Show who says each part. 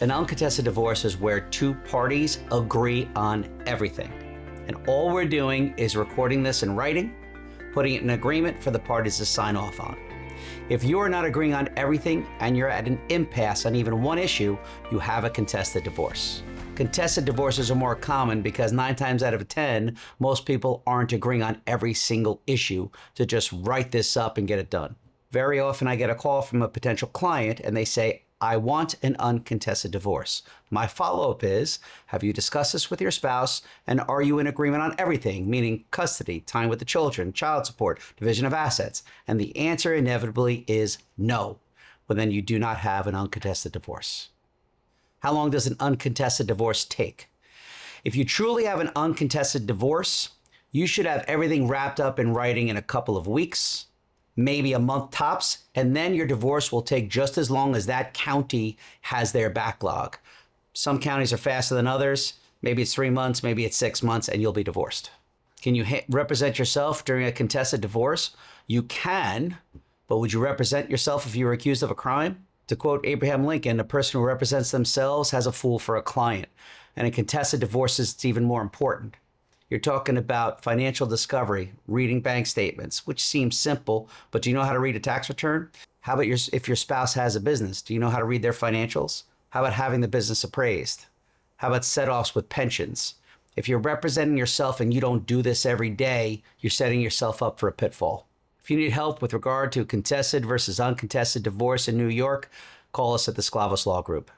Speaker 1: An uncontested divorce is where two parties agree on everything. And all we're doing is recording this in writing, putting it in agreement for the parties to sign off on. If you are not agreeing on everything and you're at an impasse on even one issue, you have a contested divorce. Contested divorces are more common because 9 times out of 10, most people aren't agreeing on every single issue to just write this up and get it done. Very often I get a call from a potential client and they say, I want an uncontested divorce. My follow-up is, have you discussed this with your spouse and are you in agreement on everything, meaning custody, time with the children, child support, division of assets? And the answer inevitably is no. Well, then you do not have an uncontested divorce. How long does an uncontested divorce take? If you truly have an uncontested divorce, you should have everything wrapped up in writing in a couple of weeks, maybe a month tops, and then your divorce will take just as long as that county has their backlog. Some counties are faster than others. Maybe it's 3 months, maybe it's 6 months, and you'll be divorced. Can you represent yourself during a contested divorce? You can, but would you represent yourself if you were accused of a crime? To quote Abraham Lincoln, a person who represents themselves has a fool for a client. And in contested divorces, it's even more important. You're talking about financial discovery, reading bank statements, which seems simple, but do you know how to read a tax return? How about if your spouse has a business? Do you know how to read their financials? How about having the business appraised? How about set-offs with pensions? If you're representing yourself and you don't do this every day, you're setting yourself up for a pitfall. If you need help with regard to contested versus uncontested divorce in New York, call us at the Sklavos Law Group.